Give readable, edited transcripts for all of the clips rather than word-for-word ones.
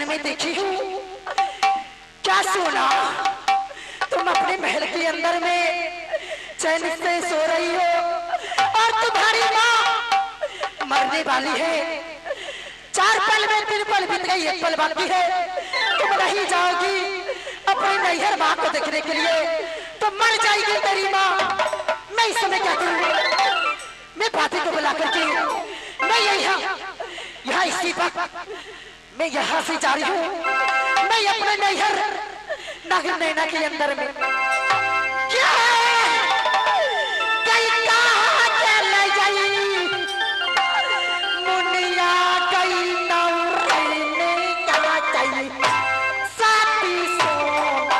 में देखी हूँ क्या सोना, तुम अपने महल के अंदर में चैन से सो रही हो और तुम्हारी माँ मरने वाली है। 4 पल में 3 पल बीत गई, 1 पल बाकी है। तुम नहीं जाओगी अपने नैहर माँ को देखने के लिए, तो मर जाएगी तेरी माँ। मैं इस समय क्या करूँ? मैं भाभी को बुला करके मैं यहाँ इसी वक्त मैं यहाँ से जा रही हूँ। मैं अपने नैहर नागिन नैना के अंदर में क्या गई कहाँ चले गई मुनिया गई नौरी में क्या चाहिए साथी सोना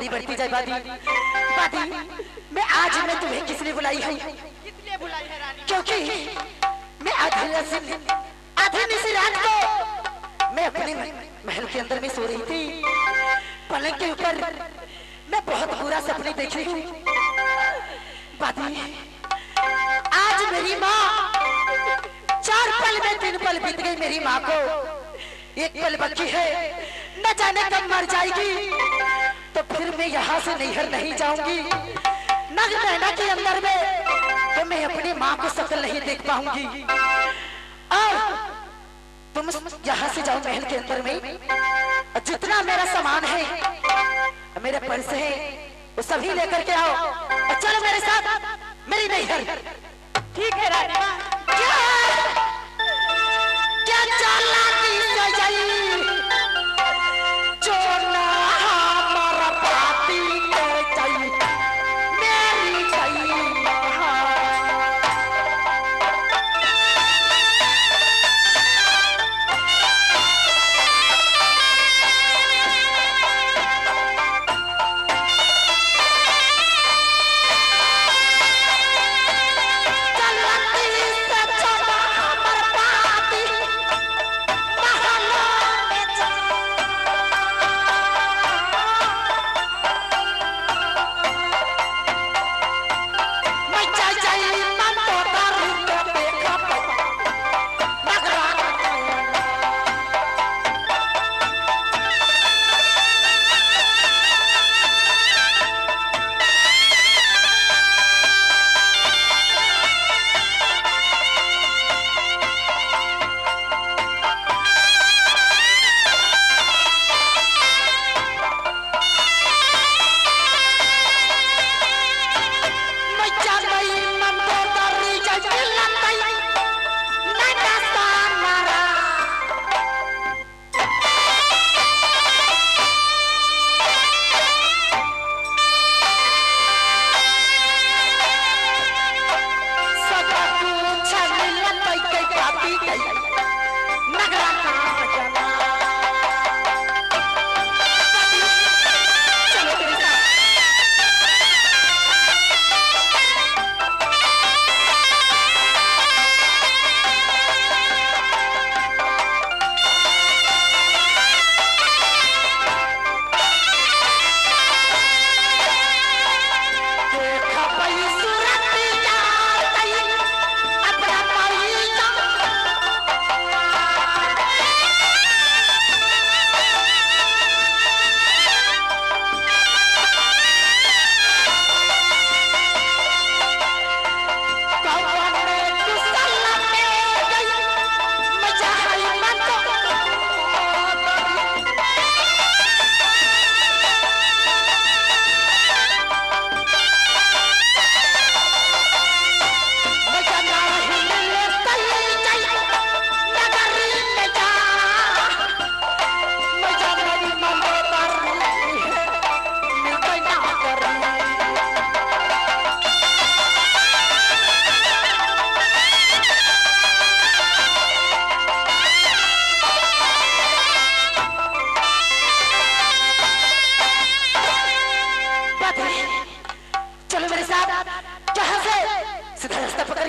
भारी बढ़ती जाए बादी। बादी मैं आज मैं तुम्हें किस लिए बुलाई है? किसलिए बुलाई है रानी? क्योंकि मैं आधी रात को मैं अपने महल के अंदर में सो रही थी, पलंग के ऊपर मैं बहुत बुरा सपने देख रही हूँ। बादी आज मेरी माँ 4 पल में 3 पल बीत गई, मेरी माँ को 1 पल बाकी है, न जाने कब मर जाएगी। तो फिर मैं यहाँ से नैहर नहीं जाऊंगी, नग नैना के अंदर में तो मैं अपनी माँ को शकल नहीं देख पाऊंगी। और तुम यहाँ से जाओ महल के अंदर में, जितना मेरा सामान है, मेरे पर्स है, वो सभी लेकर के आओ और चलो मेरे साथ मेरी नैहर। ठीक है रानी माँ। क्या चालाकी से जाई जो ना हमारा पाती के जाई मेरी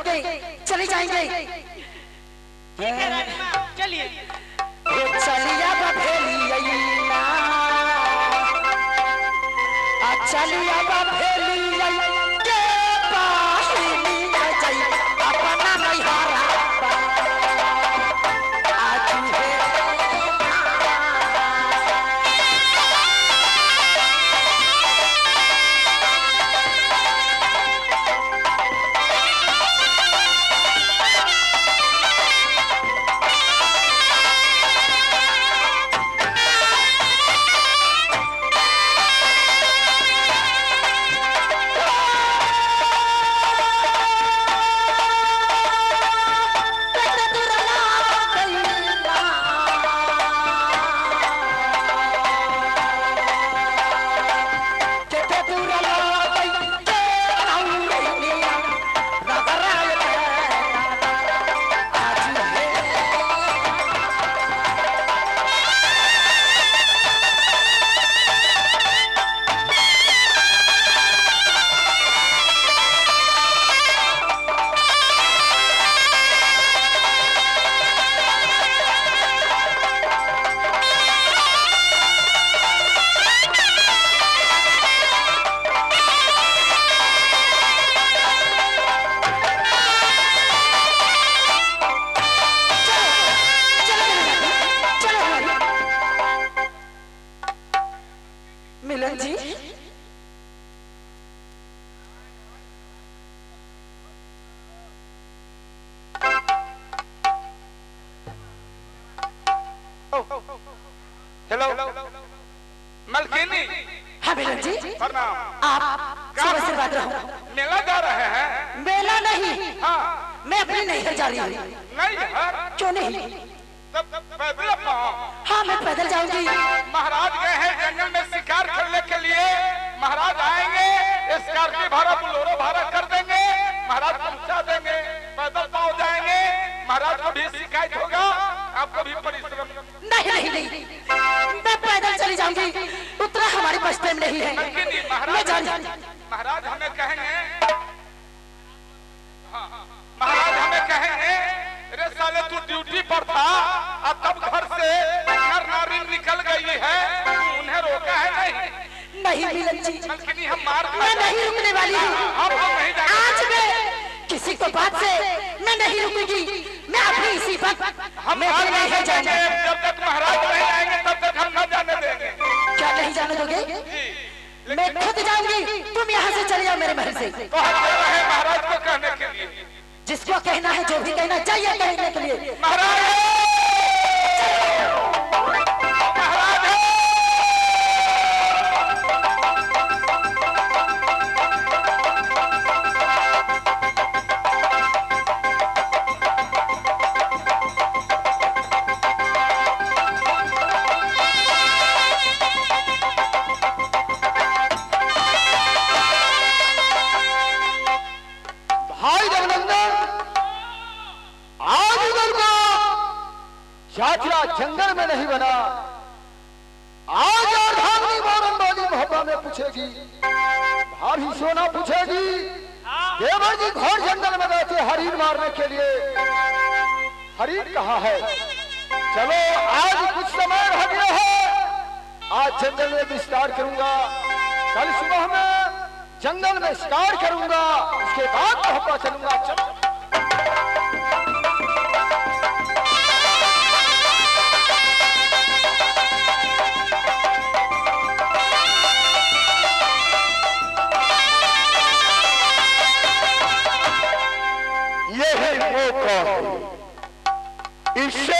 गई चले जाएंगे। ठीक है रानी माँ, चलिए। चलिया बफेलिया चलिया बफेलिया के पाहिनी जाई अपना नैहरा आज है नाम? आप शुभ आशीर्वाद रहो। मेला जा रहे हैं? मेला नहीं, हाँ। मैं अपनी नैहर जा रही हूँ। नैहर? क्यों नहीं? तब पैदल पाओ? हाँ, मैं पैदल जाऊंगी। महाराज गए हैं जंगल में शिकार करने के लिए। महाराज आएंगे, स्कॉर्पियो भाड़ा बोलेरो भाड़ा कर देंगे, महाराज पहुंचा देंगे, पैदल पाओ जाएंगे। महाराज को भी शिकायत होगा, आपको भी परिश्रम। नहीं नहीं नहीं, मैं पैदल चली जाऊंगी, उतना हमारी बस्ते में नहीं है। महाराज हमें कहेंगे, महाराज हमें कहेंगे, अरे साले तू ड्यूटी पर था और तब घर से नर नारी निकल गई है, उन्हें रोका है नहीं? नहीं मिलन जी, हम मार मैं नहीं रुकने वाली हूँ। आज मैं किसी को बात से मैं नहीं रुकूंगी। मैं अभी इसी वक्त हम नहीं जाएंगे। जब तक महाराज नहीं आएंगे तब तक हम न जाने देंगे। क्या नहीं जाने दोगे? मैं खुद जाऊंगी, तुम यहाँ से चले जाओ मेरे महल से। महाराज को कहने के लिए, जिसको कहना है, जो भी कहना चाहिए कहने के लिए। महाराज जंगल में नहीं बना, आज अर्धांगिनी मोरन वाली मोहब्बा में पूछेगी, भाभी सोना पूछेगी, देवर जी घोर जंगल में गए थे हरीन मारने के लिए, हरीन कहाँ है? चलो आज कुछ समय रह गया है, आज जंगल में विस्तार करूंगा, कल सुबह में जंगल में शिकार करूंगा, उसके बाद मोहब्बा चलूंगा। चलो इससे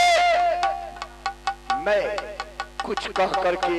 मैं कुछ कह करके